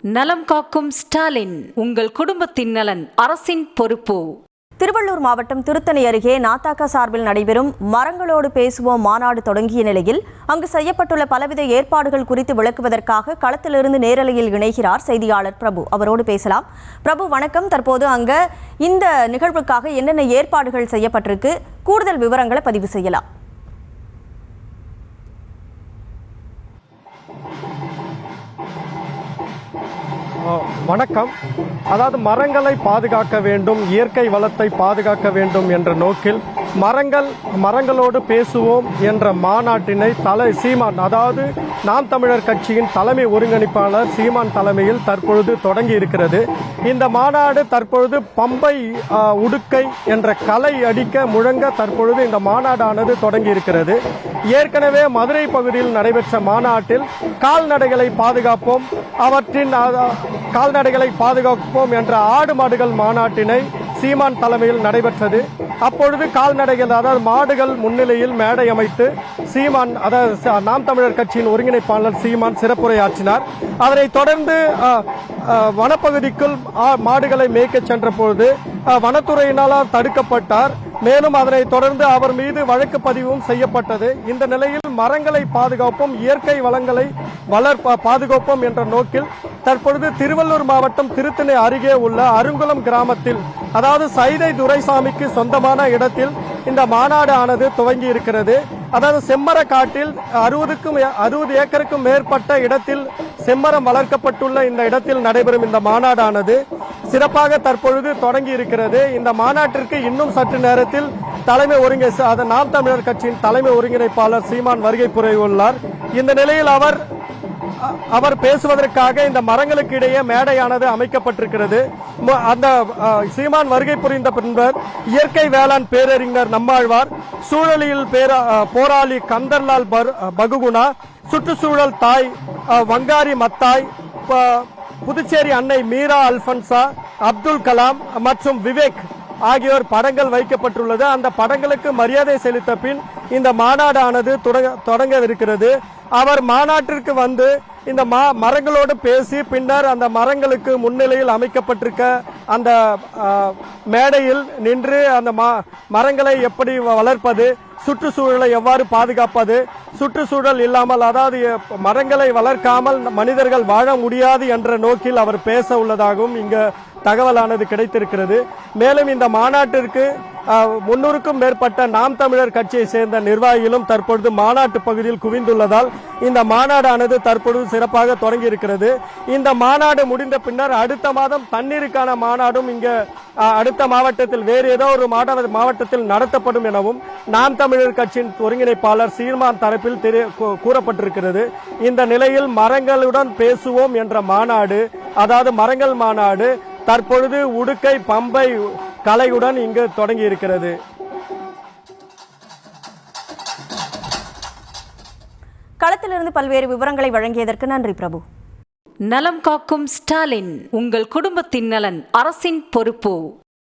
நலம் காக்கும் ஸ்டாலின், உங்கள் குடும்பத்தின் நலன் அரசின் பொறுப்பு. திருவள்ளூர் மாவட்டம் திருத்தணி அருகே நாத்தாக்கா சார்பில் நடைபெறும் மரங்களோடு பேசுவோம் மாநாடு தொடங்கிய நிலையில் அங்கு செய்யப்பட்டுள்ள பலவித ஏற்பாடுகள் குறித்து விளக்குவதற்காக களத்திலிருந்து நேரலையில் இணைகிறார் செய்தியாளர் பிரபு. அவரோடு பேசலாம். பிரபு வணக்கம். தற்போது அங்க இந்த நிகழ்வுக்காக என்னென்ன ஏற்பாடுகள் செய்யப்பட்டிருக்கு, கூடுதல் விவரங்களை பதிவு செய்யலாம். வணக்கம். அதாவது மரங்களை பாதுகாக்க வேண்டும், இயற்கை வளத்தை பாதுகாக்க வேண்டும் என்ற நோக்கில் மரங்களோடு பேசுவோம் என்ற மாநாட்டினை சீமான், அதாவது நாம் தமிழர் கட்சியின் தலைமை ஒருங்கிணைப்பாளர் சீமான் தலைமையில் தற்பொழுது தொடங்கி இருக்கிறது. இந்த மாநாடு தற்பொழுது பம்பை உடுக்கை என்ற கலை அடிக்க முழங்க தற்பொழுது இந்த மாநாடானது தொடங்கி இருக்கிறது. ஏற்கனவே மதுரை பகுதியில் நடைபெற்ற மாநாட்டில் கால்நடைகளை பாதுகாப்போம், அவற்றின் கால்நடைகளை பாதுகாப்போம் என்ற ஆடு மாடுகள் மாநாட்டினை சீமான் தலைமையில் நடைபெற்றது. அப்பொழுது கால்நடைகள், அதாவது மாடுகள் முன்னிலையில் மேடை அமைத்து சீமான், அதாவது நாம் தமிழர் கட்சியின் ஒருங்கிணைப்பாளர் சீமான் சிறப்புரையாற்றினார். அதனைத் தொடர்ந்து வனப்பகுதிக்குள் மாடுகளை மேய்க்க சென்ற பொழுது வனத்துறையினால் தடுக்கப்பட்டார். மேலும் அதனை தொடர்ந்து அவர் மீது வழக்கு பதிவும் செய்யப்பட்டது. இந்த நிலையில் மரங்களை பாதுகாப்போம், இயற்கை வளங்களை பாதுகாப்போம் என்ற நோக்கில் தற்பொழுது திருவள்ளூர் மாவட்டம் திருத்தணி அருகே உள்ள அருங்குளம் கிராமத்தில், அதாவது சைதை துரைசாமிக்கு சொந்தமான இடத்தில் இந்த மாநாடு ஆனது துவங்கி இருக்கிறது. அதாவது செம்மர காட்டில் 60 ஏக்கருக்கும் மேற்பட்ட இடத்தில் செம்மரம் வளர்க்கப்பட்டுள்ள இந்த இடத்தில் நடைபெறும் இந்த மாநாடானது சிறப்பாக தற்பொழுது தொடங்கி இருக்கிறது. இந்த மாநாட்டிற்கு இன்னும் சற்று நேரத்தில் நாம் தமிழர் கட்சியின் தலைமை ஒருங்கிணைப்பாளர் சீமான் வருகை புரியுள்ளார். இந்த நிலையில் அவர் பேசுவதற்காக இந்த மரங்களுக்கு இடையே மேடையானது அமைக்கப்பட்டிருக்கிறது. அந்த சீமான் வருகை புரிந்த பின்னர் இயற்கை வேளாண் பேரறிஞர் நம்மாழ்வார், சூழலியல் போராளி கந்தர்லால் பகுகுணா, சுற்றுச்சூழல் தாய் வங்காரி மத்தாய், புதுச்சேரி அன்னை மீரா அல்பன்சா, அப்துல் கலாம் மற்றும் விவேக் ஆகியோர் படங்கள் வைக்கப்பட்டுள்ளது. அந்த படங்களுக்கு மரியாதை செலுத்த பின் இந்த மாநாடானது தொடங்கவிருக்கிறது. அவர் மாநாட்டிற்கு வந்து இந்த மரங்களோடு பேசி பின்னர் அந்த மரங்களுக்கு முன்னிலையில் அமைக்கப்பட்டிருக்க அந்த மேடையில் நின்று அந்த மரங்களை எப்படி வளர்ப்பது, சுற்றுச்சூழலை எவ்வாறு பாதுகாப்பது, சுற்றுச்சூழல் இல்லாமல், அதாவது மரங்களை வளர்க்காமல் மனிதர்கள் வாழ முடியாது என்ற நோக்கில் அவர் பேச உள்ளதாகவும் இங்கு தகவலானது கிடைத்திருக்கிறது. மேலும் இந்த மாநாட்டிற்கு 300க்கும் மேற்பட்ட நாம் தமிழர் கட்சியை சேர்ந்த நிர்வாகிகளும் தற்பொழுது மாநாட்டு பகுதியில் குவிந்துள்ளதால் இந்த மாநாடானது தற்பொழுது சிறப்பாக தொடங்கி இருக்கிறது. இந்த மாநாடு முடிந்த பின்னர் அடுத்த மாதம் தண்ணீருக்கான மாநாடும் இங்கு அடுத்த மாவட்டத்தில் வேறு ஏதோ ஒரு மாவட்டத்தில் நடத்தப்படும் எனவும் நாம் தமிழர் கட்சியின் ஒருங்கிணைப்பாளர் சீமான் தரப்பில் கூறப்பட்டிருக்கிறது. இந்த நிலையில் மரங்களுடன் பேசுவோம் என்ற மாநாடு, அதாவது மரங்கள் மாநாடு தற்பொழுது உடுக்கை பம்பை கலையுடன் இங்கு தொடங்கி இருக்கிறது. களத்திலிருந்து பல்வேறு விவரங்களை வழங்கியதற்கு நன்றி பிரபு. நலம் காக்கும் ஸ்டாலின், உங்கள் குடும்பத்தின் நலன் அரசின் பொறுப்பு.